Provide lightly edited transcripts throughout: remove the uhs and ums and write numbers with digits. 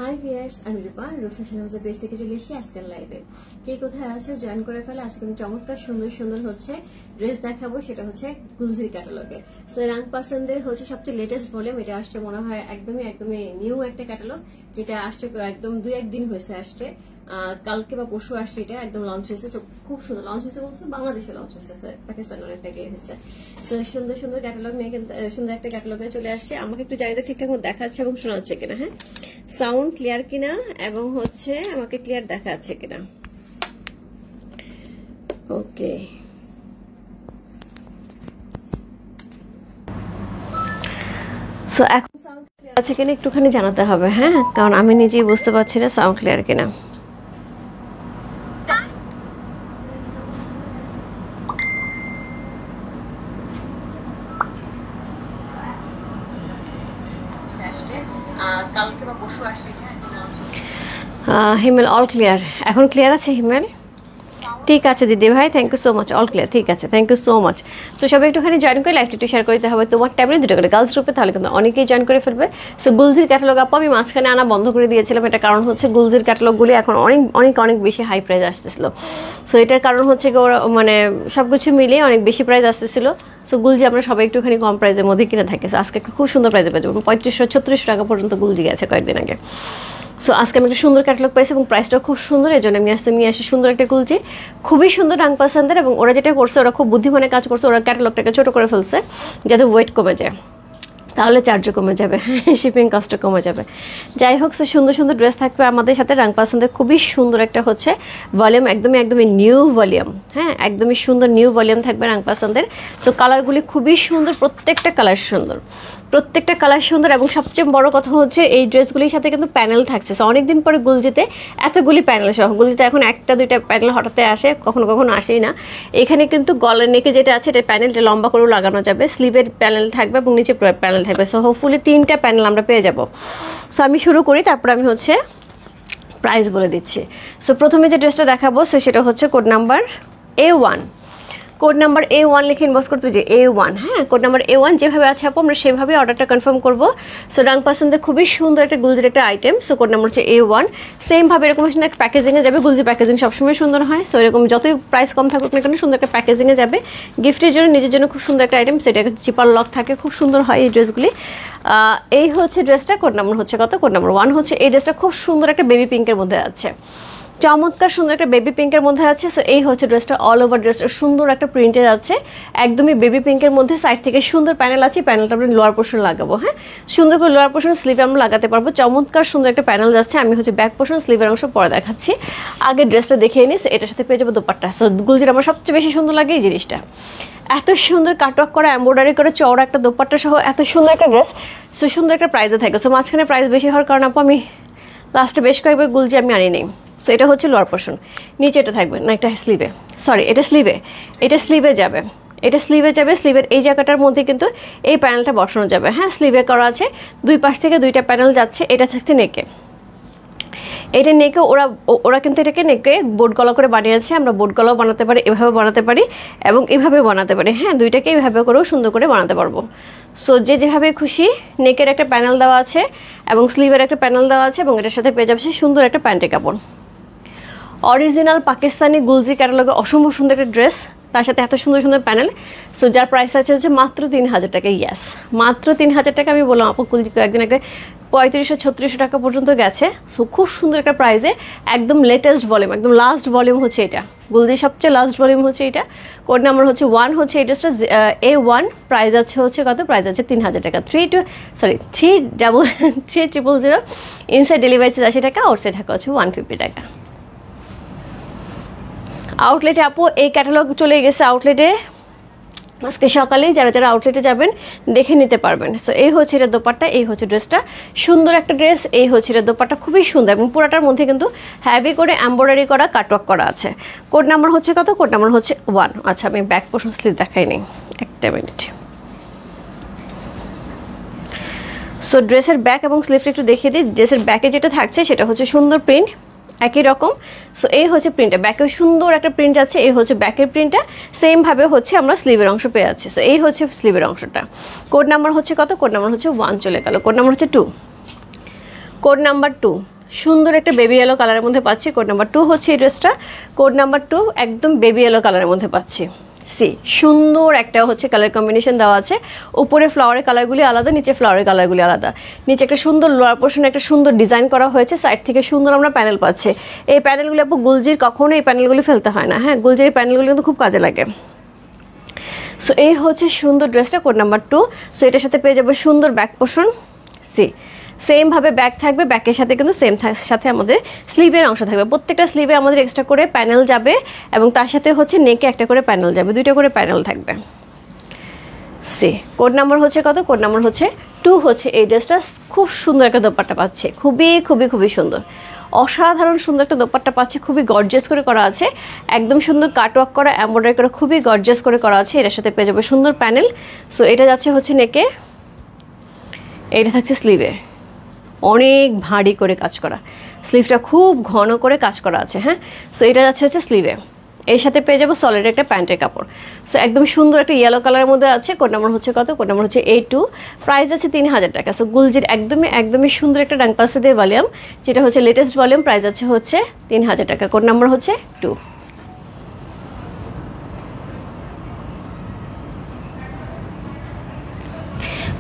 Hi viewers, আমি রূপা fashion হাউসের page থেকে চলে এসেছি আজকের লাইভে। কে কোথায় আছে জয়েন করে ফেলে। আজকে আমি চমৎকার সুন্দর সুন্দর হচ্ছে ড্রেস দেখাবো, সেটা হচ্ছে গুলজির ক্যাটালগে। সো রাং পাসন্দের হচ্ছে সবচেয়ে লেটেস্ট ভলিউম, এটা আসছে মনে হয় একদমই নিউ একটা ক্যাটালগ, যেটা আসছে একদম 2-1 দিন হয়েছে আসছে, কালকে বা পরশু আসছে, এটা একদম লঞ্চ হয়েছে। খুব সুন্দর লঞ্চ হয়েছে, বলতে বাংলাদেশে লঞ্চ হয়েছে, পাকিস্তান অনেক থেকে হয়েছে। সুন্দর সুন্দর ক্যাটালগ নিয়ে কিন্তু সুন্দর একটা ক্যাটালগ নিয়ে চলে আসছে। আমাকে একটু জায়গাটা ঠিকঠাক মতো দেখাচ্ছে এবং শোনা যাচ্ছে কিনা, হ্যাঁ সাউন্ড ক্লিয়ার কিনা এবং হচ্ছে আমাকে ক্লিয়ার দেখা যাচ্ছে কিনা। ওকে, সো এখন সাউন্ড ক্লিয়ার আছে কিনা একটুখানি জানাতে হবে, হ্যাঁ, কারণ আমি নিজেই বুঝতে পারছি না সাউন্ড ক্লিয়ার কিনা। হিমেল অল ক্লিয়ার, এখন ক্লিয়ার আছে হিমেল? ঠিক আছে দিদি ভাই, thank you so much, all clear, ঠিক আছে, thank you so much. So সবাই একটুখানি জয়েন করে লাইভটা একটু শেয়ার করতে হবে তোমার ট্যাবলে 2টা করে গার্লস গ্রুপে, তাহলে কিন্তু অনেকেই জয়েন করে ফেলবে। সো গুলজির ক্যাটালগ আপু আমি মাঝখানে আনা বন্ধ করে দিয়েছিলাম, এটা কারণ হচ্ছে গুলজির ক্যাটালগুলি এখন অনেক অনেক অনেক বেশি হাই প্রাইস আসতেছিল। সো এটার কারণ হচ্ছে কি ওরা মানে সব কিছু মিলিয়ে অনেক বেশি প্রাইস আসতেছিল। সো গুলজি আমরা সবাই একটুখানি কম প্রাইসের মধ্যে কিনে থাকি। সো আজকে একটা খুব সুন্দর প্রাইসে পেয়ে যাবো, 3500-3600 টাকা পর্যন্ত গুলজি গেছে কয়েকদিন আগে। সো আজকে আমি একটা সুন্দর ক্যাটালগ পাইছি এবং প্রাইসটাও খুব সুন্দর, এই জন্য আমি নিয়ে আসি সুন্দর একটা গুলজি, খুবই সুন্দর রাং পাসন্দের। এবং ওরা যেটা করছে, ওরা খুব বুদ্ধিমানের কাজ করছে, ওরা ক্যাটালগটাকে ছোটো করে ফেলছে যাতে ওয়েট কমে যায়, তাহলে চার্জও কমে যাবে, শিপিং কস্টও কমে যাবে। যাই হোক, সো সুন্দর সুন্দর ড্রেস থাকবে আমাদের সাথে রাং পাসন্দের। খুবই সুন্দর একটা হচ্ছে ভলিউম, একদমই নিউ ভলিউম, হ্যাঁ একদমই সুন্দর নিউ ভলিউম থাকবে রাং পাসন্দের। সো কালারগুলি খুবই সুন্দর, প্রত্যেকটা কালার সুন্দর, প্রত্যেকটা কালার সুন্দর। এবং সবচেয়ে বড় কথা হচ্ছে এই ড্রেসগুলির সাথে কিন্তু প্যানেল থাকছে। সো অনেকদিন পরে গুলজিতে এতগুলি প্যানেল সহ, গুলজিতে এখন 1-2টা প্যানেল হঠাৎ আসে, কখনো কখনো আসেই না। এখানে কিন্তু গলার নেকে যেটা আছে এটা প্যানেলটা লম্বা করেও লাগানো যাবে, স্লিভের প্যানেল থাকবে এবং নিচে প্যানেল থাকবে। সো হোপফুলি 3টা প্যানেল আমরা পেয়ে যাব। সো আমি শুরু করি, তারপর আমি হচ্ছে প্রাইস বলে দিচ্ছি। সো প্রথমে যে ড্রেসটা দেখাবো সেটা হচ্ছে code number A1, code number A1 লিখে ইনবক্স করতে, যে A1, হ্যাঁ কোড নাম্বার A1 যেভাবে আছে আপু আমরা সেভাবে অর্ডারটা কনফার্ম করবো। সো রাং পাসন্দের খুবই সুন্দর একটা গুলজির একটা আইটেম। সো কোড নাম্বার হচ্ছে A1, সেমভাবে এরকম একটা প্যাকেজিংয়ে যাবে। গুলজি প্যাকেজিং সবসময় সুন্দর হয়। সো এরকম যতই প্রাইস কম থাকুক না কেন সুন্দর একটা প্যাকেজিংয়ে যাবে, গিফটের জন্য, নিজের জন্য খুব সুন্দর একটা আইটেম। সেটা চিপার লক থাকে, খুব সুন্দর হয় এই ড্রেসগুলি। এই হচ্ছে ড্রেসটা, কোড নাম্বার হচ্ছে কত, কোড নাম্বার 1 হচ্ছে। এই ড্রেসটা খুব সুন্দর একটা বেবি পিঙ্কের মধ্যে আছে, চমৎকার সুন্দর একটা বেবি পিঙ্কের মধ্যে আছে। সো এই হচ্ছে ড্রেসটা, অল ওভার ড্রেসটা সুন্দর একটা প্রিন্টে আছে, একদমই বেবি পিঙ্কের মধ্যে। সাইড থেকে সুন্দর প্যানেল আছে, প্যানেলটা আমরা লোয়ার পোর্শন লাগাবো, হ্যাঁ সুন্দর করে লোয়ার পোর্শন স্লিভে আমরা লাগাতে পারবো। চমৎকার সুন্দর একটা প্যানেল যাচ্ছে। আমি হচ্ছে ব্যাক পোর্শন স্লিভের অংশ পরে দেখাচ্ছি, আগে ড্রেসটা দেখে নিই। সো এটার সাথে পেয়ে যাবো দোপাট্টা। সো গুলজির আমার সবচেয়ে বেশি সুন্দর লাগে এই জিনিসটা, এত সুন্দর কাটওয়ার্ক করা, এমব্রয়ডারি করে চওড়া একটা দোপাট্টা সহ এত সুন্দর একটা ড্রেস। সো সুন্দর একটা প্রাইসে থাকে। সো মাঝখানে প্রাইস বেশি হওয়ার কারণে আপু আমি লাস্টে বেশ কয়েকবার গুলজি আমি আনি নেই। সো এটা হচ্ছে লোয়ার পোর্শন, নিচে এটা থাকবে না, এটা স্লিভে, সরি এটা স্লিভে যাবে, এটা স্লিভে যাবে। স্লিভের এই জায়গাটার মধ্যে কিন্তু এই প্যানেলটা বসানো যাবে, হ্যাঁ স্লিভে করা আছে, দুই পাশ থেকে 2টা প্যানেল যাচ্ছে। এটা থাকতে নেকে, এটা নেকে ওরা কিন্তু এটাকে নেকে বোর্ড গলা করে বানিয়েছে। আমরা বোর্ড গলাও বানাতে পারি, এভাবে বানাতে পারি এবং এভাবে বানাতে পারি, হ্যাঁ দুইটাকে এইভাবে করেও সুন্দর করে বানাতে পারবো। সো যেভাবে খুশি, নেকের একটা প্যানেল দেওয়া আছে এবং স্লিভের একটা প্যানেল দেওয়া আছে এবং এটার সাথে পেয়ে যাচ্ছে সুন্দর একটা প্যান্টের কাপড়। অরিজিনাল পাকিস্তানি গুলজি ক্যাটালগে অসম্ভব সুন্দর একটা ড্রেস, তার সাথে এত সুন্দর সুন্দর প্যানেল। সো যার প্রাইস আছে হচ্ছে মাত্র 3000 টাকা। ইয়াস, মাত্র 3000 টাকা। আমি বললাম আপু গুলজি একদিন আগে 3500-3600 টাকা পর্যন্ত গেছে। সো খুব সুন্দর একটা প্রাইসে, একদম লেটেস্ট ভলিউম, একদম লাস্ট ভলিউম হচ্ছে এটা, গুলজির সবচেয়ে লাস্ট ভলিউম হচ্ছে এটা। কোড নাম্বার হচ্ছে 1 হচ্ছে এই ড্রেসটা A1, প্রাইস আছে হচ্ছে কত, প্রাইস আছে 3000 টাকা। 300 ইনসাইড ডেলিভারি চার্জ 80 টাকা, আউটসাইড ঢাকা হচ্ছে 150 টাকা। আউটলেটে আপু এই ক্যাটালগ চলে গেছে আউটলেটে, আজকে সকালেই যারা যারা আউটলেটে যাবেন দেখে নিতে পারবেন। সো এই হচ্ছে এটা দোপাট্টা, এই হচ্ছে ড্রেসটা, সুন্দর একটা ড্রেস। এই হচ্ছে এটা দোপাট্টা, খুবই সুন্দর এবং পুরাটার মধ্যে কিন্তু হ্যাভি করে এমব্রয়ডারি করা কাটওয়ার্ক করা আছে। কোড নাম্বার হচ্ছে কত, কোড নাম্বার হচ্ছে 1। আচ্ছা আমি ব্যাক পোর্শন স্লিভ দেখাই নেই, একটা মিনিট। সো ড্রেসের ব্যাক এবং স্লিভটা একটু দেখিয়ে দিই। ড্রেসের ব্যাকে যেটা থাকছে সেটা হচ্ছে সুন্দর প্রিন্ট, একই রকম। সো এই হচ্ছে প্রিন্টটা, ব্যাকে সুন্দর একটা প্রিন্ট আছে, এই হচ্ছে ব্যাকের প্রিন্টটা, সেমভাবে হচ্ছে আমরা স্লিভের অংশ পেয়ে যাচ্ছি। সো এই হচ্ছে স্লিভের অংশটা। কোড নাম্বার হচ্ছে কত, কোড নাম্বার হচ্ছে 1 চলে গেল, কোড নাম্বার হচ্ছে 2। কোড নাম্বার 2, সুন্দর একটা বেবি ইয়েলো কালারের মধ্যে পাচ্ছি। কোড নাম্বার 2 হচ্ছে এই ড্রেসটা। কোড নাম্বার 2 একদম বেবি ইয়েলো কালারের মধ্যে পাচ্ছি। সি সুন্দর একটা হচ্ছে কালার কম্বিনেশন দেওয়া আছে। উপরে ফ্লাওয়ারের কালারগুলি আলাদা, নিচে ফ্লাওয়ারের কালারগুলি আলাদা। নিচে একটা সুন্দর লোয়ার পোর্শনে একটা সুন্দর ডিজাইন করা হয়েছে, সাইড থেকে সুন্দর আমরা প্যানেল পাচ্ছি। এই প্যানেলগুলি আপু গুলজির কখনো এই প্যানেলগুলি ফেলতে হয় না, হ্যাঁ গুলজির এই প্যানেলগুলি কিন্তু খুব কাজে লাগে। সো এই হচ্ছে সুন্দর ড্রেসটা, কোড নাম্বার 2। সো এটার সাথে পেয়ে যাবো সুন্দর ব্যাক পোর্শন। সি সেমভাবে ব্যাক থাকবে, ব্যাকের সাথে কিন্তু সাথে আমাদের স্লিভের অংশ থাকবে। প্রত্যেকটা স্লিভে আমাদের এক্সট্রা করে প্যানেল যাবে এবং তার সাথে হচ্ছে নেকে একটা করে প্যানেল যাবে, 2টা করে প্যানেল থাকবে। সি কোড নাম্বার হচ্ছে কত? কোড নাম্বার হচ্ছে 2 হচ্ছে এই ড্রেসটা। খুব সুন্দর একটা দোপাট্টা পাচ্ছে, খুবই খুবই খুবই সুন্দর, অসাধারণ সুন্দর একটা দোপাট্টা পাচ্ছে, খুবই গর্জিয়াস করে করা আছে, একদম সুন্দর কাটওয়ার্ক করা, এমব্রয়ডারি করা, খুবই গর্জিয়াস করে করা আছে। এটার সাথে পেয়ে যাবে সুন্দর প্যানেল। সো এটা যাচ্ছে হচ্ছে নেকে, এটা থাকছে স্লিভে, অনেক ভারী করে কাজ করা, স্লিভটা খুব ঘন করে কাজ করা আছে। হ্যাঁ, সো এটা যাচ্ছে হচ্ছে স্লিভে, এর সাথে পেয়ে যাবো সলিড একটা প্যান্টের কাপড়। সো একদম সুন্দর একটা ইয়েলো কালারের মধ্যে আছে। কোড নাম্বার হচ্ছে কত? কোড নাম্বার হচ্ছে A2, প্রাইস আছে 3000 টাকা। সো গুলজির একদমই সুন্দর একটা ডান পাশে দিয়ে ভলিউম, যেটা হচ্ছে লেটেস্ট ভলিউম, প্রাইস আছে হচ্ছে 3000 টাকা। কোড নাম্বার হচ্ছে 2।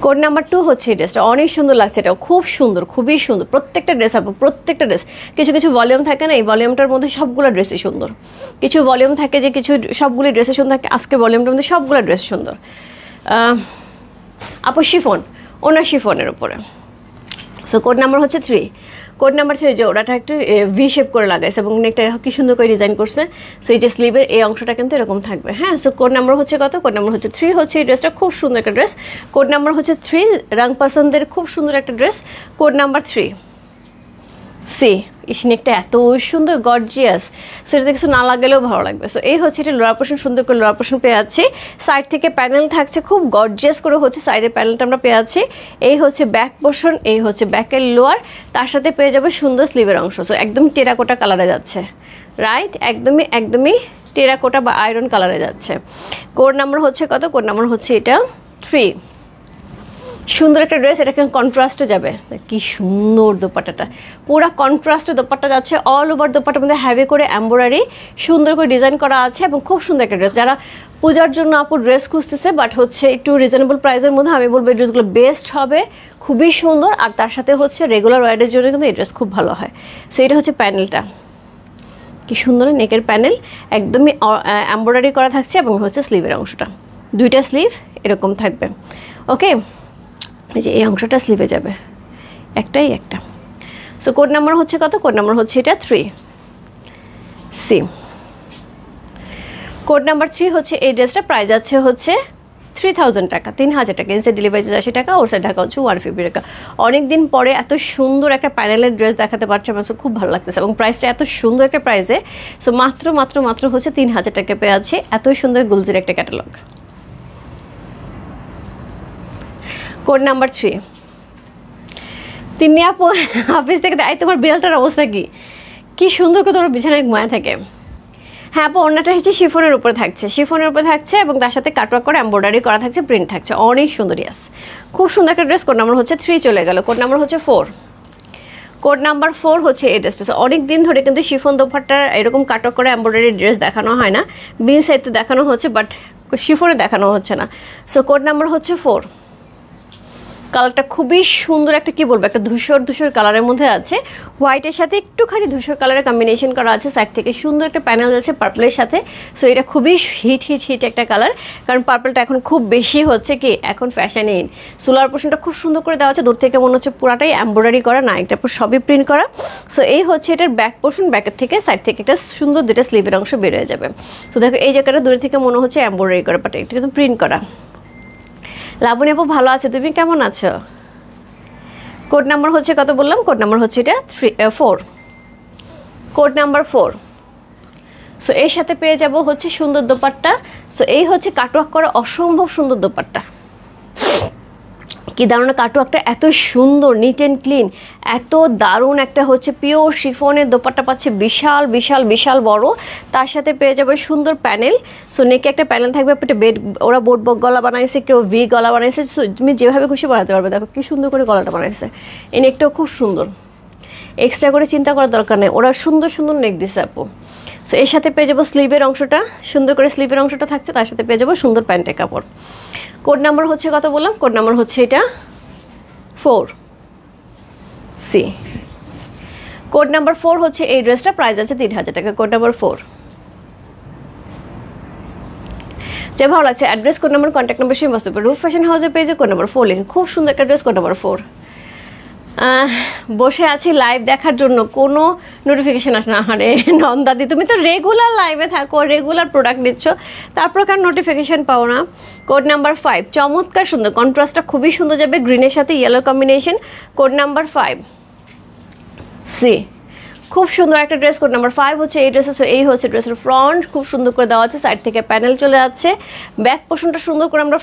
কোড নাম্বার 2 হচ্ছে এই ড্রেসটা, অনেক সুন্দর লাগছে, এটাও খুব সুন্দর, খুবই সুন্দর। প্রত্যেকটা ড্রেস আপু, প্রত্যেকটা ড্রেস, কিছু কিছু ভলিউম থাকে না, এই ভলিউমটার মধ্যে সবগুলো ড্রেসই সুন্দর। কিছু ভলিউম থাকে যে কিছু সবগুলো ড্রেসে সুন্দর থাকে, আজকে ভলিউমটার মধ্যে সবগুলো ড্রেস সুন্দর। আপু শিফন, ওনার শিফনের উপরে। সো কোড নাম্বার হচ্ছে 3। কোড নাম্বার 3 যে ওটা একটু ভি শেপ করে লাগাইছে এবং নেকটা কি সুন্দর করে ডিজাইন করছে। সো এই যে স্লিভের এই অংশটা কিন্তু এরকম থাকবে। হ্যাঁ, সো কোড নাম্বার হচ্ছে কত? কোড নাম্বার হচ্ছে 3 হচ্ছে এই ড্রেসটা, খুব সুন্দর একটা ড্রেস। কোড নাম্বার হচ্ছে 3, রং পছন্দের খুব সুন্দর একটা ড্রেস। Code number 3। সি নেকটা এত সুন্দর গর্জিয়াস, সো এটা কিছু না লাগালেও ভালো লাগবে। সো এই হচ্ছে এটা লোয়ার পোর্শন, সুন্দর করে লোয়ার পোর্শন পেয়ে যাচ্ছি। সাইড থেকে প্যানেল থাকছে, খুব গর্জিয়াস করে হচ্ছে সাইডের প্যানেলটা আমরা পেয়ে যাচ্ছি। এই হচ্ছে ব্যাক পোর্শন, এই হচ্ছে ব্যাকের লোয়ার, তার সাথে পেয়ে যাবে সুন্দর স্লিভের অংশ। সো একদম টেরাকোটা কালারে যাচ্ছে, রাইট, একদমই টেরাকোটা বা আয়রন কালারে যাচ্ছে। কোড নাম্বার হচ্ছে কত? কোড নাম্বার হচ্ছে এটা 3। সুন্দর একটা ড্রেস, এটা কিন্তু কন্ট্রাস্টে যাবে, কি সুন্দর দোপাট্টাটা, পুরো কন্ট্রাস্টে দোপাট্টা যাচ্ছে। অল ওভার দোপাট্টার মধ্যে হ্যাভি করে এমব্রয়ডারি সুন্দর করে ডিজাইন করা আছে এবং খুব সুন্দর একটা ড্রেস। যারা পূজার জন্য আপু ড্রেস খুঁজতেছে বাট হচ্ছে একটু রিজনেবল প্রাইসের মধ্যে, আমি বলবো এই ড্রেসগুলো বেস্ট হবে, খুবই সুন্দর। আর তার সাথে হচ্ছে রেগুলার ওয়ার্ডের জন্য কিন্তু এই ড্রেস খুব ভালো হয়। সো এটা হচ্ছে প্যানেলটা, কি সুন্দর নেকের প্যানেল, একদমই এমব্রয়ডারি করা থাকছে এবং হচ্ছে স্লিভের অংশটা, 2টা স্লিভ এরকম থাকবে। ওকে, এই যে এই অংশটা স্লিভে যাবে, একটাই একটা। সো কোড নাম্বার হচ্ছে কত? কোড নাম্বার হচ্ছে এটা 3। সি কোড নাম্বার 3 হচ্ছে এই ড্রেসটা, প্রাইস আছে হচ্ছে 3000 টাকা, 3000 টাকা। ইনসাইড ডেলিভারি 80 টাকা, ওর সাইড ঢাকা হচ্ছে 150 টাকা। অনেকদিন পরে এত সুন্দর একটা প্যানেলের ড্রেস দেখাতে পারছে আমার, খুব ভালো লাগতেছে এবং প্রাইসটা এত সুন্দর একটা প্রাইসে। সো মাত্র হচ্ছে 3000 টাকা পেয়ে আছে এত সুন্দর গুলজির একটা ক্যাটালগ। Code number 3। তিনি আপু অফিস থেকে দেয়, তোমার বেলটার অবস্থা কি সুন্দর করে তোমার বিছানায় ঘুমায় থাকে। হ্যাঁ আপু, ওড়নাটা হচ্ছে শিফনের উপরে থাকছে এবং তার সাথে কাটওয়ার্ক করে এমব্রয়ডারি করা থাকছে, প্রিন্ট থাকছে, অনেক সুন্দর। ইয়াস, খুব সুন্দর একটা ড্রেস। কোড নাম্বার হচ্ছে 3 চলে গেল। কোড নাম্বার হচ্ছে 4। কোড নাম্বার 4 হচ্ছে এই ড্রেসটা। অনেক দিন ধরে কিন্তু শিফন দোপাট্টার এরকম কাটওয়ার্ক করে এমব্রয়ডারি ড্রেস দেখানো হয় না, বিন সাইডে দেখানো হচ্ছে বাট শিফনে দেখানো হচ্ছে না। সো কোড নাম্বার হচ্ছে 4। কালারটা খুবই সুন্দর, একটা কি বলবো, একটা ধূসর কালারের মধ্যে আছে, হোয়াইটের সাথে একটুখানি ধূসর কালারের কম্বিনেশন করা আছে। সাইড থেকে সুন্দর একটা প্যানেল আছে পার্পলের সাথে। সো এটা খুবই হিট একটা কালার, কারণ পার্পলটা এখন খুব বেশি হচ্ছে কি এখন ফ্যাশন ইন। সোলার পোর্শনটা খুব সুন্দর করে দেওয়া আছে, দূর থেকে মনে হচ্ছে পুরাটাই এমব্রয়ডারি করা না, এটার পর সবই প্রিন্ট করা। সো এই হচ্ছে এটার ব্যাক পোর্শন, ব্যাকের থেকে সাইড থেকে একটা সুন্দর 2টা স্লিভের অংশ বের হয়ে যাবে। তো দেখো এই জায়গাটা দূরে থেকে মনে হচ্ছে এমব্রয়ডারি করা, বাট এটা কিন্তু প্রিন্ট করা। লাবণী আপু ভালো আছে, তুমি কেমন আছো? কোড নাম্বার হচ্ছে কত বললাম? কোড নাম্বার হচ্ছে এটা 4। Code number 4। সো এর সাথে পেয়ে যাব হচ্ছে সুন্দর দোপাট্টা। সো এই হচ্ছে কাটওয়ার্ক করা অসম্ভব সুন্দর দোপাট্টা, কি দারুণ কাটওয়ার্কটা, এত সুন্দর, নিট অ্যান্ড ক্লিন, এত দারুণ একটা হচ্ছে পিওর শিফনের দোপাট্টা পাচ্ছে, বিশাল বড়। তার সাথে পেয়ে যাবে সুন্দর প্যানেল। সো নেকে একটা প্যানেল থাকবে, একটা বেড, ওরা বোট গলা বানাইছে, কেউ গলা বানাইছে, তুমি যেভাবে খুশি বানাতে পারবে। দেখো কি সুন্দর করে গলাটা বানাইছে, এই নেকটাও খুব সুন্দর, এক্সট্রা করে চিন্তা করার দরকার নেই, ওরা সুন্দর সুন্দর নেক দিছে আপু। সো এর সাথে পেয়ে যাবো স্লিভের অংশটা, সুন্দর করে স্লিভের অংশটা থাকছে, তার সাথে পেয়ে যাবো সুন্দর প্যান্টের কাপড়। কোড নাম্বার হচ্ছে কত বললাম? কোড নাম্বার হচ্ছে এটা 4C। কোড নাম্বার 4 হচ্ছে এই ড্রেসটা, প্রাইস আছে 3000 টাকা। Code number 4। যে ভালো লাগছে address, code number, contact number সেই বস্তু রূপ ফ্যাশন হাউসের পেজে কোড নাম্বার 4 লিখে, খুব সুন্দর একটা ড্রেস। Code number 4। বসে আছি লাইভ দেখার জন্য, কোনো নোটিফিকেশান আসে না। আরে নন্দাদি, তুমি তো রেগুলার লাইভে থাকো, রেগুলার প্রোডাক্ট নিচ্ছ, তারপর কেন নোটিফিকেশান পাও না? কোড নাম্বার 5, চমৎকার সুন্দর, কন্ট্রাস্টটা খুবই সুন্দর যাবে, গ্রিনের সাথে yellow combination. Code number 5C, খুব সুন্দর একটা ড্রেস। কোড নাম্বার 5 হচ্ছে এই ড্রেস। এই হচ্ছে ড্রেসের ফ্রন্ট, খুব সুন্দর করে দেওয়া আছে, সাইড থেকে প্যানেল চলে যাচ্ছে, ব্যাক পোর্শনটা সুন্দর করে আমরা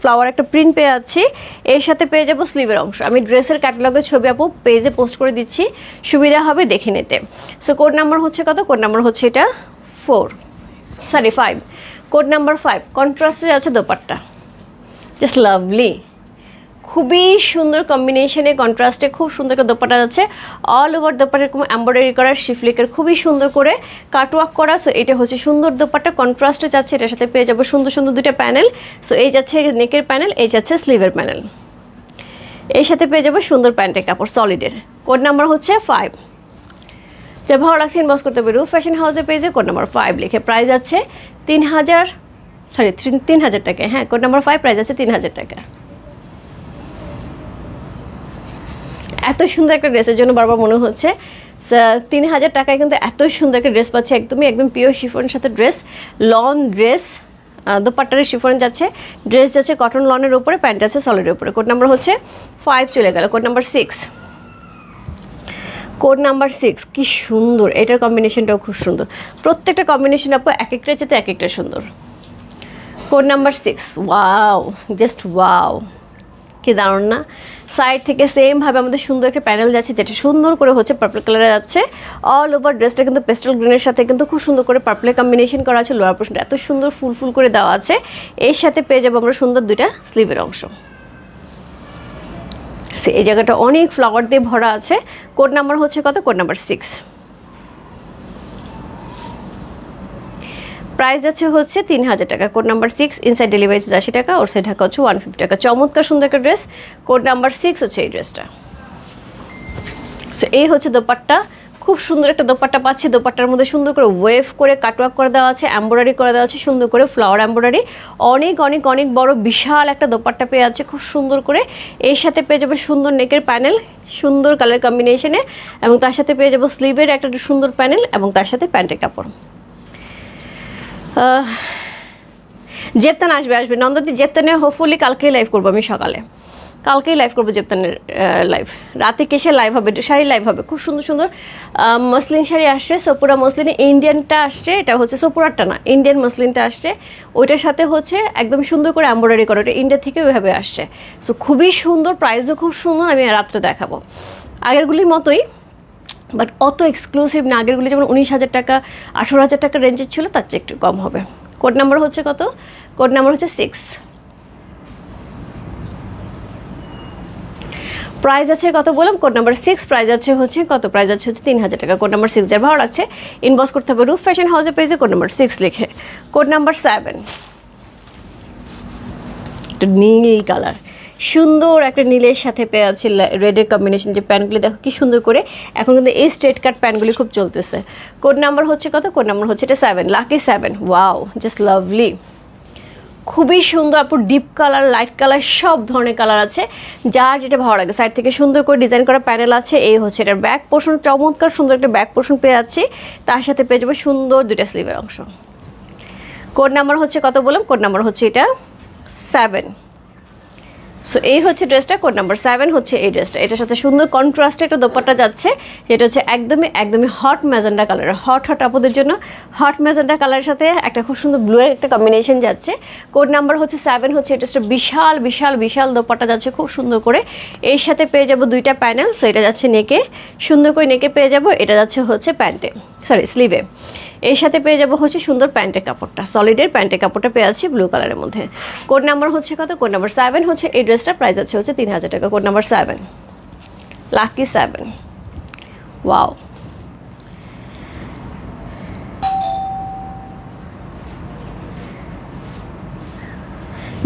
ফ্লাওয়ার একটা প্রিন্ট পেয়ে যাচ্ছি। এর সাথে পেয়ে যাবো স্লিভের অংশ। আমি ড্রেসের ক্যাটালগের ছবি আপু পেজে পোস্ট করে দিচ্ছি, সুবিধা হবে দেখে নিতে। সো কোড নাম্বার হচ্ছে কত? কোড নাম্বার হচ্ছে এটা 5। কোড নাম্বার 5, কন্ট্রাস্টে আছে দোপাট্টা, জাস্ট লাভলি, খুবই সুন্দর কম্বিনেশনে, কন্ট্রাস্টে খুব সুন্দর একটা দোপাট্টা যাচ্ছে। অল ওভার দোপাট্টা এরকম এমব্রয়ডারি করা, শিফলিকের খুবই সুন্দর করে কাটওয়ার্ক করা। সো এটা হচ্ছে সুন্দর দোপাট্টা, কন্ট্রাস্টে যাচ্ছে। এটার সাথে পেয়ে যাবো সুন্দর সুন্দর দুটো প্যানেল। সো এই যাচ্ছে নেকের প্যানেল, এই যাচ্ছে স্লিভের প্যানেল। এর সাথে পেয়ে যাবো সুন্দর প্যান্টের কাপড় সলিডের। কোড নাম্বার হচ্ছে 5। যা ভালো লাগছে ইনবক্স করতে হবে রূপ ফ্যাশন হাউসের পেজে, কোড নাম্বার 5 লিখে। প্রাইস আছে 3000 টাকা। হ্যাঁ, কোড নাম্বার 5, প্রাইস আছে 3000 টাকা। এত সুন্দর একটা ড্রেসের জন্য বারবার মনে হচ্ছে 3000 টাকায় কিন্তু এত সুন্দর একটা ড্রেস পাচ্ছে, একদম পিওর শিফনের সাথে ড্রেস, লন ড্রেস, দোপাট্টার শিফন যাচ্ছে, ড্রেস যাচ্ছে কটন লনের উপরে, প্যান্ট যাচ্ছে সলিডের উপরে। কোড নাম্বার হচ্ছে 5 চলে গেল। Code number 6। কোড নাম্বার 6, কি সুন্দর, এটার কম্বিনেশনটাও খুব সুন্দর, প্রত্যেকটা কম্বিনেশন আপু এক একটা যেতে এক একটা সুন্দর। Code number 6, wow, just wow, কি দারুণ না? সাইড থেকে সেমভাবে আমাদের সুন্দর একটা প্যানেল যাচ্ছে, যেটা সুন্দর করে হচ্ছে পার্পল কালারে যাচ্ছে। অল ওভার ড্রেসটা কিন্তু পেস্টেল গ্রিনের সাথে কিন্তু খুব সুন্দর করে পার্পলের কম্বিনেশন করা আছে। লোয়ার পোর্শনটা এত সুন্দর ফুল করে দেওয়া আছে। এর সাথে পেয়ে যাবো আমরা সুন্দর দুইটা স্লিভের অংশ। এই জায়গাটা অনেক ফ্লাওয়ার দিয়ে ভরা আছে। কোড নাম্বার হচ্ছে কত? Code number 6। প্রাইস আছে হচ্ছে 3000 টাকা। কোড নাম্বার 6, ইনসাইড ডেলিভারি 80 টাকা, ওর সাইড ঢাকা হচ্ছে 150 টাকা। চমৎকার সুন্দর একটা ড্রেস। কোড নাম্বার 6 হচ্ছে এই ড্রেসটা। সো এই হচ্ছে দোপাট্টা, খুব সুন্দর একটা দোপাট্টা পাচ্ছি। দোপাট্টার মধ্যে সুন্দর করে ওয়েভ করে কাটওয়ার্ক করে দেওয়া আছে, এমব্রয়ডারি করে দেওয়া আছে, সুন্দর করে ফ্লাওয়ার এমব্রয়ডারি, অনেক অনেক অনেক বড় বিশাল একটা দোপাট্টা পেয়ে যাচ্ছে খুব সুন্দর করে। এর সাথে পেয়ে যাবে সুন্দর নেকের প্যানেল, সুন্দর কালার কম্বিনেশনে, এবং তার সাথে পেয়ে যাবো স্লিভের একটা সুন্দর প্যানেল, এবং তার সাথে প্যান্টের কাপড়। জেপ্তান আসবে নন্দাদি, জেপ্তানে হোপফুলি কালকেই লাইভ করবো আমি, কালকেই লাইভ করবো জেপ্তানের লাইভ। রাতে কেসে লাইভ হবে, শাড়ি লাইভ হবে, খুব সুন্দর সুন্দর মসলিন শাড়ি আসছে, সোপুরা মসলিনে ইন্ডিয়ানটা আসছে, এটা হচ্ছে সোপুরারটা না, ইন্ডিয়ান মসলিনটা আসছে, ওইটার সাথে হচ্ছে একদম সুন্দর করে এমব্রয়ডারি করা, ওটা ইন্ডিয়া থেকে ওইভাবে আসছে। সো খুবই সুন্দর, প্রাইসও খুব সুন্দর, আমি রাত্রে দেখাবো। আগেরগুলির মতোই, বাট অত এক্সক্লুসিভ না। আগেরগুলি যেমন 19,000 টাকা 18,000 টাকা রেঞ্জের ছিল, তার চেয়ে একটু কম হবে। কোড নাম্বার হচ্ছে কত? কোড নাম্বার হচ্ছে 6। প্রাইস আছে কত বললাম? কোড নাম্বার 6, প্রাইস আছে হচ্ছে কত? প্রাইস আছে হচ্ছে 3000 টাকা। কোড নাম্বার 6, যার ভালো লাগছে ইনবক্স করতে হবে রূপ ফ্যাশন হাউসের পেজে, কোড নাম্বার 6 লিখে। কোড নাম্বার 7, একটা নীল কালার, সুন্দর একটা নীলের সাথে পেয়ে আছে রেডের কম্বিনেশন। যে প্যান্টগুলি দেখো কি সুন্দর করে, এখন কিন্তু এই স্ট্রেট কাট প্যান্টগুলি খুব চলতেছে। কোড নাম্বার হচ্ছে কত? কোড নাম্বার হচ্ছে এটা 7, লাকি 7। ওয়াও, জাস্ট লাভলি, খুবই সুন্দর আপু, ডিপ কালার, লাইট কালার, সব ধরনের কালার আছে, যার যেটা ভালো লাগে। সাইড থেকে সুন্দর করে ডিজাইন করা প্যানেল আছে। এই হচ্ছে এটার ব্যাক পোর্শন, চমৎকার সুন্দর একটা ব্যাক পোর্শন পেয়ে যাচ্ছি, তার সাথে পেয়ে যাবো সুন্দর দুইটা স্লিভের অংশ। কোড নাম্বার হচ্ছে কত বললাম? কোড নাম্বার হচ্ছে এটা 7। সো এই হচ্ছে ড্রেসটা, কোড নাম্বার 7 হচ্ছে এই ড্রেসটা। এটার সাথে সুন্দর কন্ট্রাস্টে একটা দোপাট্টা যাচ্ছে, যেটা হচ্ছে একদমই হট ম্যাজেন্ডা কালার, হট আপুদের জন্য হট ম্যাজেন্ডা কালারের সাথে একটা খুব সুন্দর ব্লুয়ের একটা কম্বিনেশন যাচ্ছে। কোড নাম্বার হচ্ছে 7 হচ্ছে এই ড্রেসটা। বিশাল বিশাল বিশাল দোপাট্টা যাচ্ছে খুব সুন্দর করে। এর সাথে পেয়ে যাবো দুইটা প্যানেল। সো এটা যাচ্ছে নেকে, সুন্দর করে নেকে পেয়ে যাবো, এটা যাচ্ছে হচ্ছে প্যান্টে, স্লিভে। এর সাথে পেয়ে যাবো হচ্ছে সুন্দর প্যান্টের কাপড়টা, সলিডের প্যান্টের কাপড়টা পেয়ে যাচ্ছি ব্লু কালারের মধ্যে। কোড নাম্বার হচ্ছে কত? কোড নাম্বার 7 হচ্ছে এই ড্রেসটা। প্রাইস আছে হচ্ছে 3000 টাকা। Code number 7, lucky 7। ওয়াও,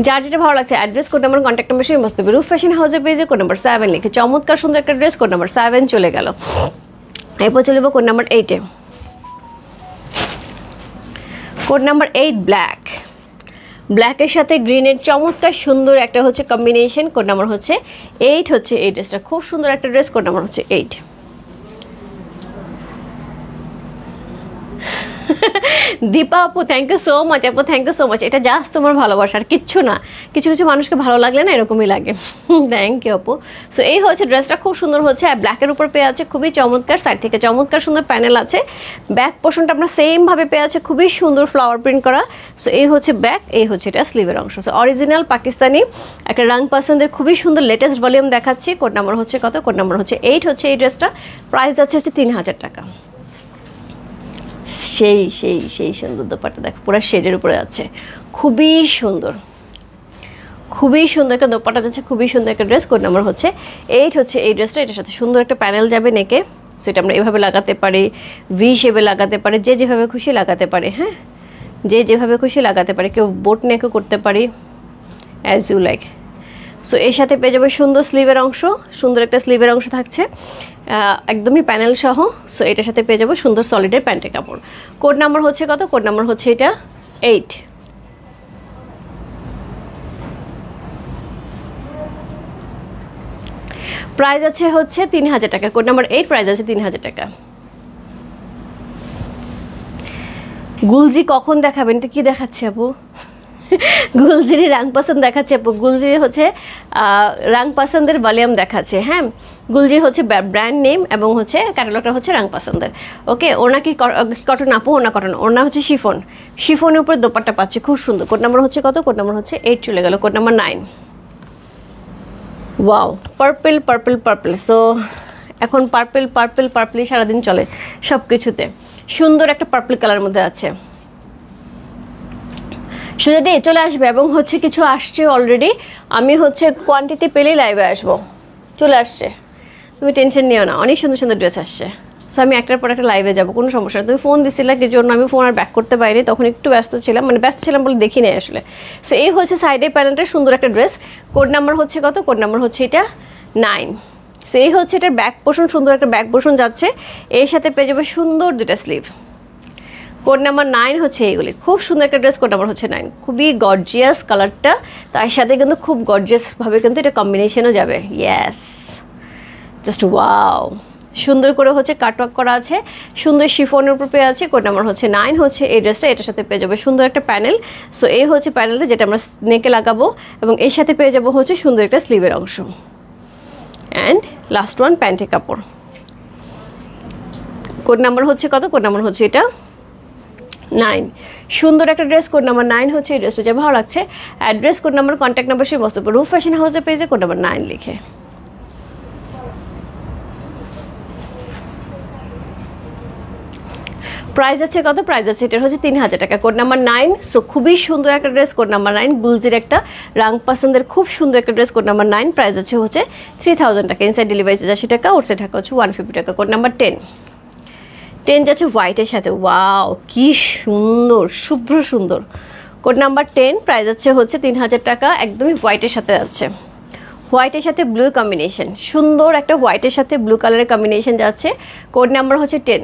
যার যেটা ভালো লাগছে address, code number, contact number সেই বসতে হবে রূপ ফ্যাশন হাউসের পেজে কোড নাম্বার 7 লিখে। চমৎকার সুন্দর একটা ড্রেস, কোড নাম্বার 7 চলে গেল। এরপর চলে যাবো কোড নাম্বার 8-এ। কোড নাম্বার 8 ব্ল্যাক, ব্ল্যাকের সাথে গ্রিনের চমৎকার সুন্দর একটা হচ্ছে কম্বিনেশন। কোড নাম্বার হচ্ছে 8 হচ্ছে এই ড্রেসটা, খুব সুন্দর একটা ড্রেস, কোড নাম্বার হচ্ছে 8। দীপা আপু থ্যাংক ইউ সো মাচ, আপু থ্যাংক ইউ সো মাচ। এটা জাস্ট তোমার ভালোবাসা আর কিচ্ছু না, কিছু কিছু মানুষকে ভালো লাগলে না এরকমই লাগে। থ্যাংক ইউ আপু। সো এই হচ্ছে ড্রেসটা, খুব সুন্দর হচ্ছে, আর ব্ল্যাকের উপর পেয়ে আছে খুবই চমৎকার, সাইড থেকে চমৎকার সুন্দর প্যানেল আছে। ব্যাক পোর্শনটা আপনার সেমভাবে পেয়ে আছে, খুবই সুন্দর ফ্লাওয়ার প্রিন্ট করা। সো এই হচ্ছে ব্যাক, এই হচ্ছে এটা স্লিভের অংশ। সো অরিজিনাল পাকিস্তানি একটা রাং পাসন্দের খুবই সুন্দর লেটেস্ট ভলিউম দেখাচ্ছি। কোড নাম্বার হচ্ছে কত? কোড নাম্বার হচ্ছে 8 হচ্ছে এই ড্রেসটা। প্রাইস হচ্ছে 3000 টাকা। সেই সেই সেই সুন্দর দোপাট্টা দেখো, পুরো শেডের উপরে আছে, খুবই সুন্দর, খুবই সুন্দর একটা দোপাট্টা যাচ্ছে, খুবই সুন্দর একটা ড্রেস। কোড নাম্বার হচ্ছে 8 হচ্ছে এই ড্রেসটা। এটার সাথে সুন্দর একটা প্যানেল যাবে নেকে। সো এটা আমরা এভাবে লাগাতে পারি, ভি শেপে লাগাতে পারি, যে যেভাবে খুশি লাগাতে পারে। হ্যাঁ, যে যেভাবে খুশি লাগাতে পারে, কেউ বোট নেকও করতে পারি, অ্যাজ ইউ লাইক। সো এর সাথে পেয়ে যাবে সুন্দর স্লিভের অংশ, সুন্দর একটা স্লিভের অংশ থাকছে একদমই প্যানেল সহ। সো এটার সাথে পেয়ে যাবো সুন্দর সলিডের প্যান্টের কাপড়। কোড নাম্বার হচ্ছে কত? কোড নাম্বার হচ্ছে এটা 8। প্রাইস আছে হচ্ছে 3000 টাকা। কোড নাম্বার 8, প্রাইস আছে 3000 টাকা। গুলজি কখন দেখাবেন? এটা কি দেখাচ্ছে আপু? গুলজিরি রাং পাসন্দ দেখাচ্ছে আপু। গুলজি হচ্ছে রাং পাসন্দের ভলিউম দেখাচ্ছে। হ্যাঁ, গুলজি হচ্ছে ব্র্যান্ড নেম এবং হচ্ছে ক্যাটালগটা হচ্ছে রাং পাসন্দের। ওকে, ওনা কি কটন আপু? ওনা কটন, ওনা হচ্ছে শিফন, শিফনের উপরে দোপাট্টা পাচ্ছে, খুব সুন্দর। কোড নাম্বার হচ্ছে কত? কোড নাম্বার হচ্ছে 8 চলে গেল। Code number 9। Wow, purple purple purple. So এখন পার্পল পার্পল পার্পলই সারাদিন চলে সব কিছুতে। সুন্দর একটা পার্পল কালার মধ্যে আছে। সোজা দিয়ে চলে আসবে এবং হচ্ছে কিছু আসছে অলরেডি। আমি হচ্ছে কোয়ান্টিটি পেলেই লাইভে আসবো। চলে আসছে, তুমি টেনশন নিও না, অনেক সুন্দর সুন্দর ড্রেস আসছে। সো আমি একটার পর একটা লাইভে যাবো, কোনো সমস্যা নেই। তুমি ফোন দিছিলা কি জন্য? আমি ফোন আর ব্যাক করতে পারিনি, তখন একটু ব্যস্ত ছিলাম, মানে ব্যস্ত ছিলাম বলে দেখি নাই আসলে। সো এই হচ্ছে সাইডে প্যানেলটা, সুন্দর একটা ড্রেস। কোড নাম্বার হচ্ছে কত? কোড নাম্বার হচ্ছে এটা 9। সো এই হচ্ছে এটার ব্যাক পোর্শন, সুন্দর একটা ব্যাক পোর্শন যাচ্ছে, এর সাথে পেয়ে যাবে সুন্দর দুটা স্লিভ। কোড নাম্বার 9 হচ্ছে এইগুলি, খুব সুন্দর একটা ড্রেস। কোড নাম্বার হচ্ছে 9, খুবই গর্জিয়াস কালারটা, তার সাথে কিন্তু খুব গর্জিয়াসভাবে কিন্তু এটা কম্বিনেশনও যাবে। ইয়েস, জাস্ট ওয়াও, সুন্দর করে হচ্ছে কাটওয়ার্ক করা আছে, সুন্দর শিফনের উপর পেয়ে আছে। কোড নাম্বার হচ্ছে 9 হচ্ছে এই ড্রেসটা। এটার সাথে পেয়ে যাবে সুন্দর একটা প্যানেল। সো এই হচ্ছে প্যানেলটা যেটা আমরা নেকে লাগাবো, এবং এর সাথে পেয়ে যাবো হচ্ছে সুন্দর একটা স্লিভের অংশ। অ্যান্ড লাস্ট ওয়ান প্যান্টের কাপড়। কোড নাম্বার হচ্ছে কত? কোড নাম্বার হচ্ছে এটা 9। সুন্দর একটা ড্রেস। কোড নাম্বার 9 হচ্ছে এই ড্রেসটা, যা ভালো লাগছে। Address, code number, contact number সেই বস্তু রূপ ফ্যাশন হাউসের পেজে কোড নাম্বার 9 লিখে। প্রাইস আছে কত? প্রাইস আছে এটা হচ্ছে 3000 টাকা। Code number 9। সো খুবই সুন্দর একটা ড্রেস। কোড নাম্বার 9 গুলজির একটা রাং পাসন্দের খুব সুন্দর একটা ড্রেস। কোড নাম্বার 9, প্রাইস আছে হচ্ছে 3000 টাকা। ইনসাইড ডেলিভারি 80 টাকা, আউটসাইড ঢাকা হচ্ছে 150 টাকা। কোড নাম্বার 10 যাচ্ছে হোয়াইটের সাথে। ওয়াও, কি সুন্দর, শুভ্র সুন্দর। কোড নাম্বার 10, প্রাইস হচ্ছে 3000 টাকা। একদমই হোয়াইটের সাথে যাচ্ছে, হোয়াইটের সাথে ব্লু কম্বিনেশন, সুন্দর একটা হোয়াইটের সাথে ব্লু কালারের কম্বিনেশন যাচ্ছে। কোড নাম্বার হচ্ছে 10,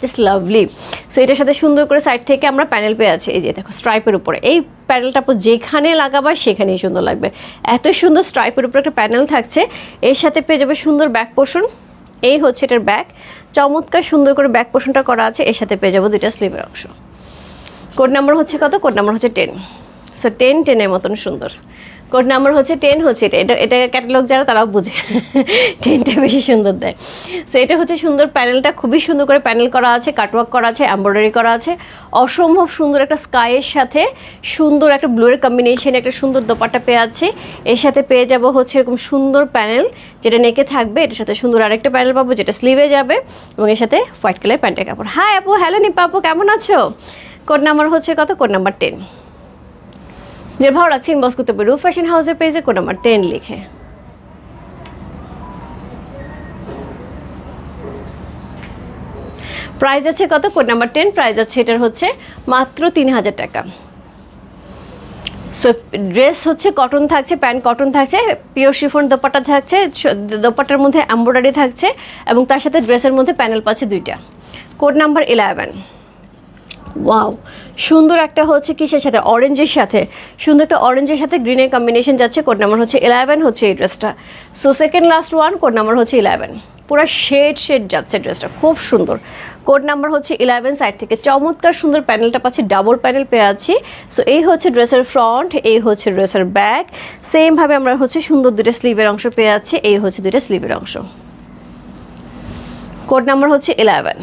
জাস্ট লাভলি। সো এটার সাথে সুন্দর করে সাইড থেকে আমরা প্যানেল পেয়ে আছি, এই যে দেখো স্ট্রাইপের উপরে। এই প্যানেলটা আপু যেখানে লাগাবা সেখানেই সুন্দর লাগবে, এত সুন্দর স্ট্রাইপের উপরে একটা প্যানেল থাকছে। এর সাথে পেয়ে যাবে সুন্দর ব্যাক পোর্শন। এই হচ্ছে এটার ব্যাক, চমৎকার সুন্দর করে ব্যাক পোর্শনটা করা আছে। এর সাথে পেয়ে যাবো দুইটা স্লিভের অংশ। কোড নাম্বার হচ্ছে কত? কোড নাম্বার হচ্ছে 10। সো 10 মতন সুন্দর। কোড নাম্বার হচ্ছে 10 হচ্ছে এটা ক্যাটালগ যারা তারাও বুঝে 10টা বেশি সুন্দর দেয়। সো এটা হচ্ছে সুন্দর প্যানেলটা, খুবই সুন্দর করে প্যানেল করা আছে, কাটওয়ার্ক করা আছে, এমব্রয়ডারি করা আছে। অসম্ভব সুন্দর একটা স্কাইয়ের সাথে সুন্দর একটা ব্লুয়ের কম্বিনেশন, একটা সুন্দর দোপাট্টা পেয়ে আছে। এর সাথে পেয়ে যাবো হচ্ছে এরকম সুন্দর প্যানেল যেটা নেকে থাকবে। এটার সাথে সুন্দর আরেকটা প্যানেল পাবো যেটা স্লিভে যাবে, এবং এর সাথে হোয়াইট কালার প্যান্টের কাপড়। হাই আপু, হ্যালো নিপা আপু, কেমন আছো? কোড নাম্বার হচ্ছে কত? Code number 10। যে ভালো লাগছে ইনবক্স করতে পারবে রূপ ফ্যাশন হাউসের পেজে কোড নাম্বার 10 লিখে। প্রাইস আছে কত? কোড নাম্বার 10, প্রাইস আছে এটার হচ্ছে মাত্র 3000 টাকা। সো ড্রেস হচ্ছে কটন থাকছে, প্যান্ট কটন থাকছে, পিওর শিফন দোপাট্টা থাকছে, দোপাট্টার মধ্যে এমব্রয়ডারি থাকছে এবং তার সাথে ড্রেসের মধ্যে প্যানেল পাচ্ছে 2টা। Code number 11। ওয়াও, সুন্দর একটা হচ্ছে কিসের সাথে? অরেঞ্জের সাথে, সুন্দর একটা অরেঞ্জের সাথে গ্রিনের কম্বিনেশন যাচ্ছে। কোড নাম্বার হচ্ছে 11 হচ্ছে এই ড্রেসটা। So second last one, code number হচ্ছে 11। পুরো শেড যাচ্ছে ড্রেসটা, খুব সুন্দর। কোড নাম্বার হচ্ছে 11। সাইড থেকে চমৎকার সুন্দর প্যানেলটা পাচ্ছি, ডাবল প্যানেল পেয়ে আছি। সো এই হচ্ছে ড্রেসের ফ্রন্ট, এই হচ্ছে ড্রেসের ব্যাক। সেমভাবে আমরা হচ্ছে সুন্দর 2টা স্লিভের অংশ পেয়ে আছি, এই হচ্ছে 2টা স্লিভের অংশ। কোড নাম্বার হচ্ছে 11।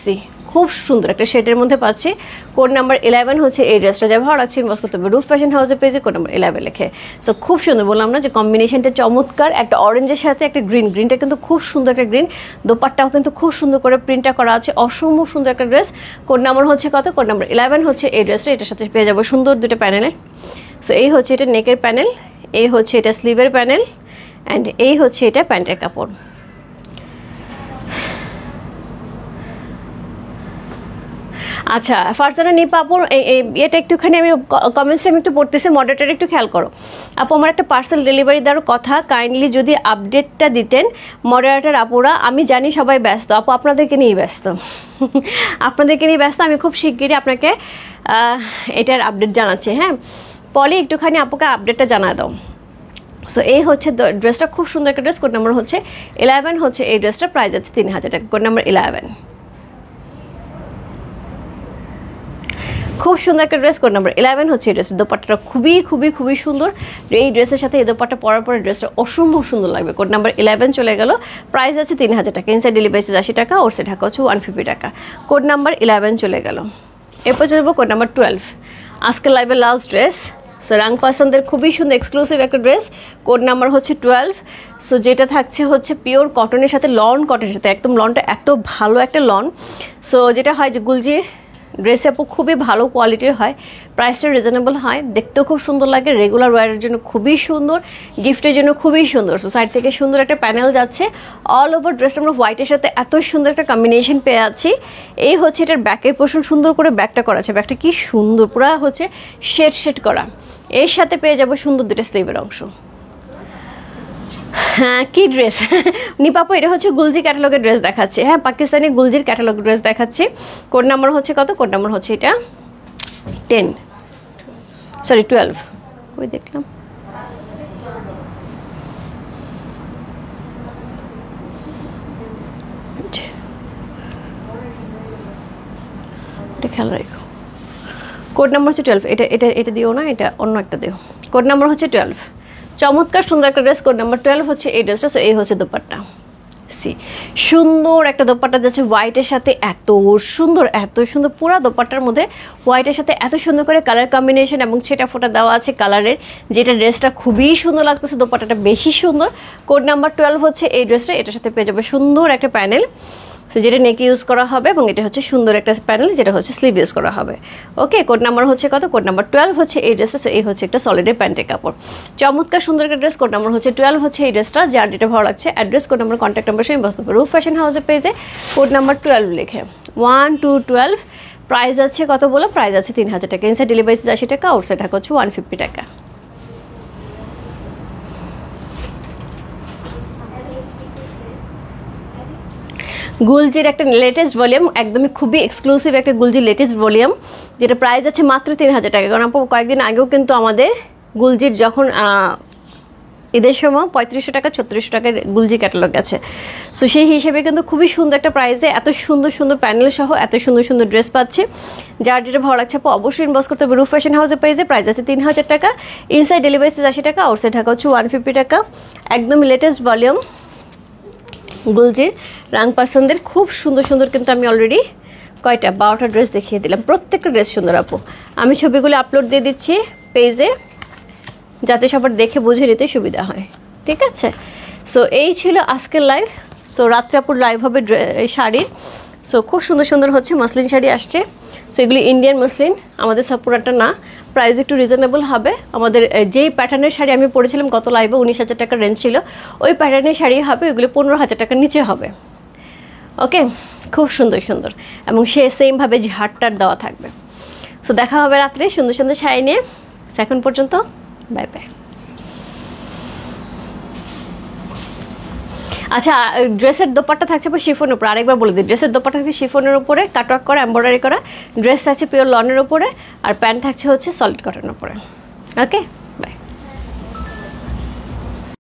সি খুব সুন্দর একটা শেডের মধ্যে পাচ্ছি। কোড নাম্বার 11 হচ্ছে এই ড্রেসটা। যা ভালো লাগছে ইনবক্স করতে হবে রূপ ফ্যাশন হাউসের পেজে, কোড নাম্বার 11 লিখে। সো খুব সুন্দর, বললাম না যে কম্বিনেশনটা চমৎকার, একটা অরেঞ্জের সাথে একটা গ্রিনটা কিন্তু খুব সুন্দর একটা গ্রিন। দোপাট্টাও কিন্তু খুব সুন্দর করে প্রিন্টটা করা আছে, অসম্ভব সুন্দর একটা ড্রেস। কোড নাম্বার হচ্ছে কত? কোড নাম্বার 11 হচ্ছে এই ড্রেসটা। এটার সাথে পেয়ে যাবো সুন্দর 2টা প্যানেলে। সো এই হচ্ছে এটা নেকের প্যানেল, এই হচ্ছে এটা স্লিভের প্যানেল, অ্যান্ড এই হচ্ছে এটা প্যান্টের কাপড়। আচ্ছা ফারজানা নিপা আপু, এটা একটুখানি আমি কমেন্টসে আমি একটু পড়তেছি, মডারেটর একটু খেয়াল করো। আপু আমার একটা পার্সেল ডেলিভারি দেওয়ার কথা, কাইন্ডলি যদি আপডেটটা দিতেন মডারেটর আপুরা। আমি জানি সবাই ব্যস্ত আপু, আপনাদেরকে নিয়ে ব্যস্ত আপনাদেরকে নিয়ে ব্যস্ত। আমি খুব শিগগিরই আপনাকে এটার আপডেট জানাচ্ছি। হ্যাঁ পলি, একটুখানি আপুকে আপডেটটা জানা দাও। সো এই হচ্ছে ড্রেসটা, খুব সুন্দর একটা ড্রেস। কোড নাম্বার হচ্ছে 11 হচ্ছে এই ড্রেসটা, প্রাইস আছে 3000 টাকা। Code number 11। খুব সুন্দর একটা ড্রেস। কোড নাম্বার 11 হচ্ছে এই ড্রেসের দোপাট্টাটা খুবই খুবই খুবই সুন্দর। এই ড্রেসের সাথে এই দোপাট্টা পরার পরে ড্রেসটা অসম্ভব সুন্দর লাগবে। কোড নাম্বার 11 চলে গেল, প্রাইস আছে 3000 টাকা। ইনসাইড ডেলিভারি 80 টাকা, ওর সে ঢাকা হচ্ছে 150 টাকা। কোড নাম্বার 11 চলে গেল। এরপর চলবো কোড নাম্বার 12। আজকে লাইভের লাস্ট ড্রেস। সো রাং পাসানদের খুবই সুন্দর এক্সক্লুসিভ একটা ড্রেস। কোড নাম্বার হচ্ছে 12। সো যেটা থাকছে হচ্ছে পিওর কটনের সাথে, লন কটনের সাথে, একদম লনটা এত ভালো একটা লন। সো যেটা হয় যে গুলজির ড্রেস আপু খুবই ভালো কোয়ালিটির হয়, প্রাইসটা রিজনেবল হয়, দেখতেও খুব সুন্দর লাগে, রেগুলার ওয়্যারের জন্য খুবই সুন্দর, গিফটের জন্য খুবই সুন্দর। সো সাইড থেকে সুন্দর একটা প্যানেল যাচ্ছে, অল ওভার ড্রেসটা আমরা হোয়াইটের সাথে এত সুন্দর একটা কম্বিনেশন পেয়ে আছি। এই হচ্ছে এটার ব্যাকের পোর্শন, সুন্দর করে ব্যাকটা করা আছে, ব্যাকটা কি সুন্দর পুরো হচ্ছে শেড করা। এর সাথে পেয়ে যাবো সুন্দর 2টা স্লিভের অংশ। হ্যাঁ কি ড্রেস নিপাপু, এটা হচ্ছে গুলজি ক্যাটালগের ড্রেস দেখাচ্ছে। হ্যাঁ পাকিস্তানি গুলজির ক্যাটালগ ড্রেস দেখাচ্ছি। কোড নাম্বার হচ্ছে কত? কোড নাম্বার হচ্ছে এটা 12। কই দেখলাম, খেয়াল রাখো। কোড নাম্বার হচ্ছে 12। এটা দিও না, এটা অন্য একটা দিও। কোড নাম্বার হচ্ছে 12। চমৎকার সুন্দর একটা ড্রেস। কোড নাম্বার 12 হচ্ছে এই ড্রেসটা। সো এই হচ্ছে দোপাট্টা। সি সুন্দর একটা দোপাট্টা যাচ্ছে হোয়াইটের সাথে, এত সুন্দর পুরো দোপাট্টার মধ্যে হোয়াইটের সাথে এত সুন্দর করে কালার কম্বিনেশন এবং ছেটা ফোটা দেওয়া আছে কালারের, যেটা ড্রেসটা খুবই সুন্দর লাগতেছে, দোপাট্টাটা বেশি সুন্দর। কোড নাম্বার 12 হচ্ছে এই ড্রেসটা। এটার সাথে পেয়ে যাবে সুন্দর একটা প্যানেল, সো যেটা নেক ইউজ করা হবে, এবং এটা হচ্ছে সুন্দর একটা প্যানেল যেটা হচ্ছে স্লিভ ইউজ করা হবে। ওকে কোড নাম্বার হচ্ছে কত? কোড নাম্বার 12 হচ্ছে এই ড্রেসটা। সো এই হচ্ছে একটা সলিডের প্যান্টের কাপড়, চমৎকার সুন্দর একটা ড্রেস। কোড নাম্বার হচ্ছে 12 হচ্ছে এই ড্রেসটা। যার যেটা ভালো লাগছে address, code number, contact number সেই বসতে পারো রূপ ফ্যাশন হাউসের পেজে। কোড নাম্বার 12 লিখে 1 2 12। প্রাইস আছে কত বলো? প্রাইস আছে 3000 টাকা। ইনসাইড ডেলিভারি 80 টাকা, আউটসাইড ঢাকা হচ্ছে 150 টাকা। গুলজির একটা লেটেস্ট ভলিউম, একদমই খুবই এক্সক্লুসিভ একটা গুলজির লেটেস্ট ভলিউম, যেটা প্রাইস আছে মাত্র 3000 টাকা। কারণ আপু কয়েকদিন আগেও কিন্তু আমাদের গুলজির যখন ঈদের সময় 3500 টাকা 3600 টাকার গুলজি ক্যাটালগ আছে। সো সেই হিসেবে কিন্তু খুবই সুন্দর একটা প্রাইসে এত সুন্দর সুন্দর প্যানেল সহ এত সুন্দর সুন্দর ড্রেস পাচ্ছি। যার যেটা ভালো লাগছে আপু অবশ্যই ইনবক্স করতে হবে রূপ ফ্যাশন হাউসের পেজে। প্রাইস আছে 3000 টাকা। ইনসাইড ডেলিভারি 80 টাকা, আউটসাইড ঢাকা হচ্ছে 150 টাকা। একদম লেটেস্ট ভলিউম গুলজির রাং পাসন্দের খুব সুন্দর সুন্দর, কিন্তু আমি অলরেডি কয়টা 12টা ড্রেস দেখিয়ে দিলাম, প্রত্যেকটা ড্রেস সুন্দর আপু। আমি ছবিগুলো আপলোড দিয়ে দিচ্ছি পেজে, যাতে সবার দেখে বুঝে নিতে সুবিধা হয়, ঠিক আছে? সো এই ছিল আজকের লাইভ। সো রাত্রাপুর লাইভ হবে শাড়ির। সো খুব সুন্দর সুন্দর হচ্ছে মসলিন শাড়ি আসছে। সো এগুলি ইন্ডিয়ান মসলিন, আমাদের সাপুরাটা না, প্রাইস একটু রিজনেবল হবে। আমাদের যেই প্যাটার্নের শাড়ি আমি পরেছিলাম গত লাইভে 19,000 টাকার রেঞ্জ ছিল, ওই প্যাটার্নের শাড়ি হবে, ওইগুলো 15,000 টাকার নিচে হবে। ওকে, খুব সুন্দর সুন্দর, এবং সে সেমভাবে ঝাড়টার দেওয়া থাকবে। সো দেখা হবে রাত্রে সুন্দর সুন্দর শাড়ি নিয়ে। এখন পর্যন্ত বাই বাই। আচ্ছা, ড্রেসের দোপাট্টা থাকছে শিফনের উপরে, আরেকবার বলে দিই, ড্রেসের দোপাট্টা থাকছে শিফনের উপরে, কাটওয়ার্ক করা, এমব্রয়ডারি করা, ড্রেস থাকছে পিওর লনের উপরে, আর প্যান্ট থাকছে হচ্ছে সলিড কটনের উপরে। ওকে।